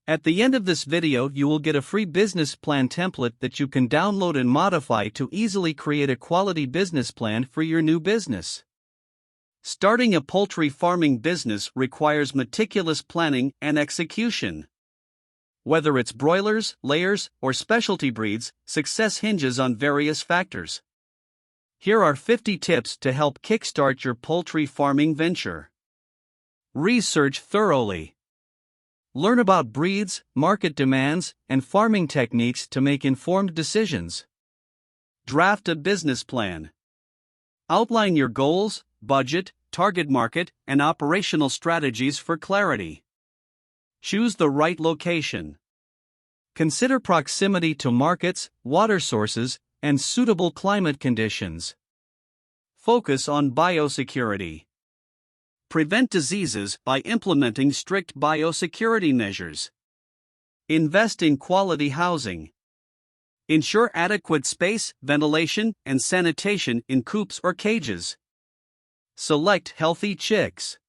At the end of this video, you will get a free business plan template that you can download and modify to easily create a quality business plan for your new business. Starting a poultry farming business requires meticulous planning and execution. Whether it's broilers, layers, or specialty breeds, success hinges on various factors. Here are 50 tips to help kickstart your poultry farming venture. Research thoroughly. Learn about breeds, market demands, and farming techniques to make informed decisions. Draft a business plan. Outline your goals, budget, target market, and operational strategies for clarity. Choose the right location. Consider proximity to markets, water sources, and suitable climate conditions. Focus on biosecurity. Prevent diseases by implementing strict biosecurity measures. Invest in quality housing. Ensure adequate space, ventilation, and sanitation in coops or cages. Select healthy chicks.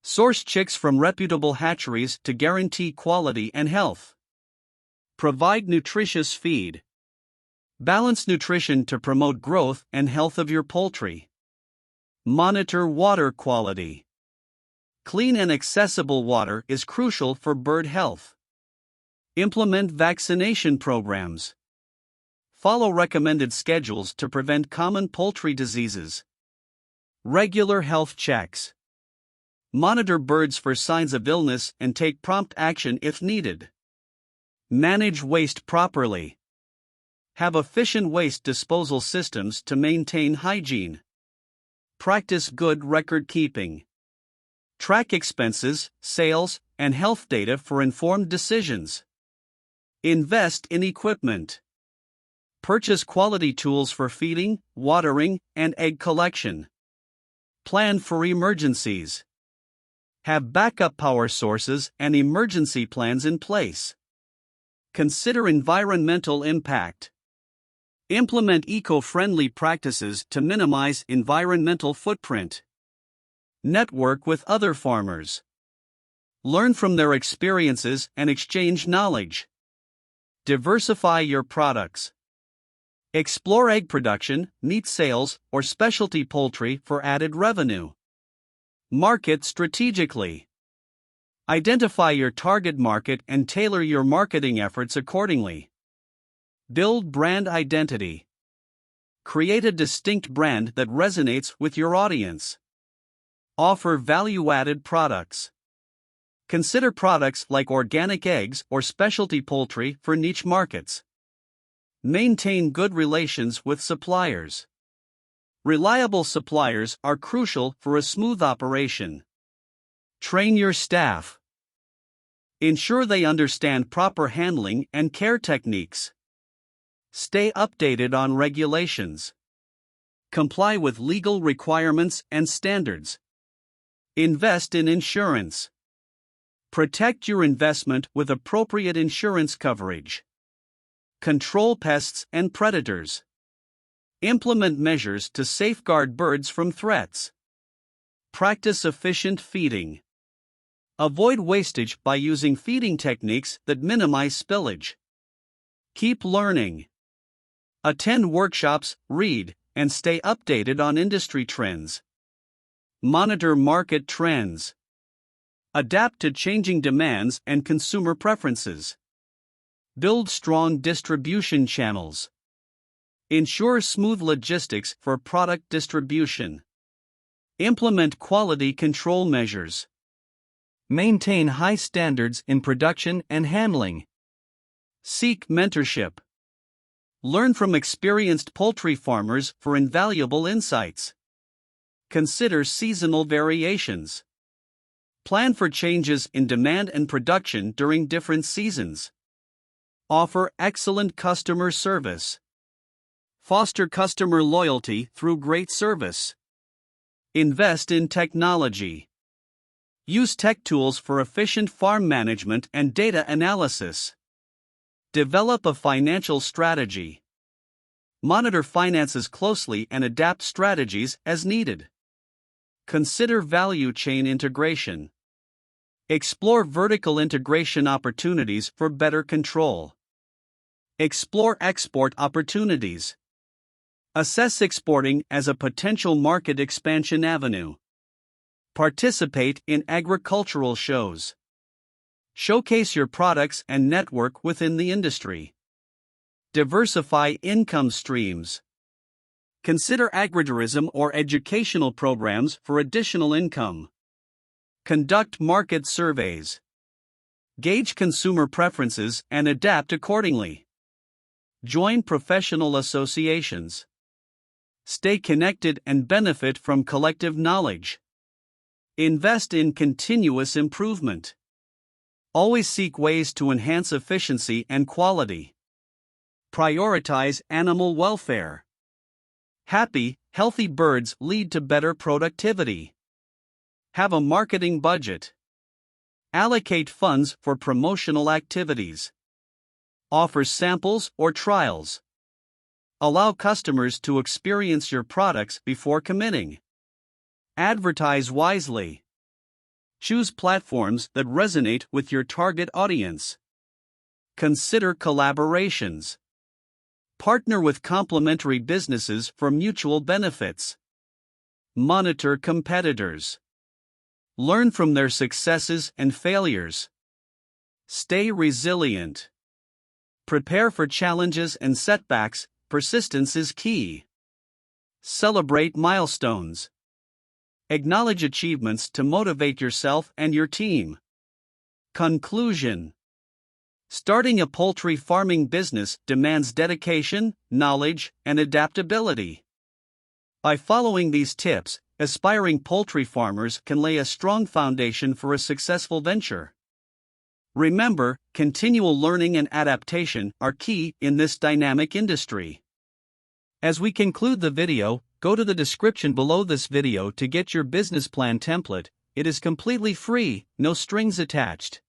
Source chicks from reputable hatcheries to guarantee quality and health. Provide nutritious feed. Balance nutrition to promote growth and health of your poultry. Monitor water quality. Clean and accessible water is crucial for bird health. Implement vaccination programs. Follow recommended schedules to prevent common poultry diseases. Regular health checks. Monitor birds for signs of illness and take prompt action if needed. Manage waste properly. Have efficient waste disposal systems to maintain hygiene. Practice good record keeping. Track expenses, sales, and health data for informed decisions. Invest in equipment. Purchase quality tools for feeding, watering, and egg collection. Plan for emergencies. Have backup power sources and emergency plans in place. Consider environmental impact. Implement eco-friendly practices to minimize environmental footprint. Network with other farmers. Learn from their experiences and exchange knowledge. Diversify your products. Explore egg production, meat sales, or specialty poultry for added revenue. Market strategically. Identify your target market and tailor your marketing efforts accordingly. Build brand identity. Create a distinct brand that resonates with your audience. Offer value-added products. Consider products like organic eggs or specialty poultry for niche markets. Maintain good relations with suppliers. Reliable suppliers are crucial for a smooth operation. Train your staff. Ensure they understand proper handling and care techniques. Stay updated on regulations. Comply with legal requirements and standards. Invest in insurance. Protect your investment with appropriate insurance coverage. Control pests and predators. Implement measures to safeguard birds from threats. Practice efficient feeding. Avoid wastage by using feeding techniques that minimize spillage. Keep learning. Attend workshops, read, and stay updated on industry trends. Monitor market trends. Adapt to changing demands and consumer preferences. Build strong distribution channels. Ensure smooth logistics for product distribution. Implement quality control measures. Maintain high standards in production and handling. Seek mentorship. Learn from experienced poultry farmers for invaluable insights. Consider seasonal variations. Plan for changes in demand and production during different seasons. Offer excellent customer service. Foster customer loyalty through great service. Invest in technology. Use tech tools for efficient farm management and data analysis. Develop a financial strategy. Monitor finances closely and adapt strategies as needed. Consider value chain integration. Explore vertical integration opportunities for better control. Explore export opportunities. Assess exporting as a potential market expansion avenue. Participate in agricultural shows. Showcase your products and network within the industry. Diversify income streams. Consider agritourism or educational programs for additional income. Conduct market surveys. Gauge consumer preferences and adapt accordingly. Join professional associations. Stay connected and benefit from collective knowledge. Invest in continuous improvement. Always seek ways to enhance efficiency and quality. Prioritize animal welfare. Happy, healthy birds lead to better productivity. Have a marketing budget. Allocate funds for promotional activities. Offer samples or trials. Allow customers to experience your products before committing. Advertise wisely. Choose platforms that resonate with your target audience. Consider collaborations. Partner with complementary businesses for mutual benefits. Monitor competitors. Learn from their successes and failures. Stay resilient. Prepare for challenges and setbacks. Persistence is key. Celebrate milestones. Acknowledge achievements to motivate yourself and your team. Conclusion. Starting a poultry farming business demands dedication, knowledge, and adaptability. By following these tips, aspiring poultry farmers can lay a strong foundation for a successful venture. Remember, continual learning and adaptation are key in this dynamic industry. As we conclude the video, go to the description below this video to get your business plan template. It is completely free, no strings attached.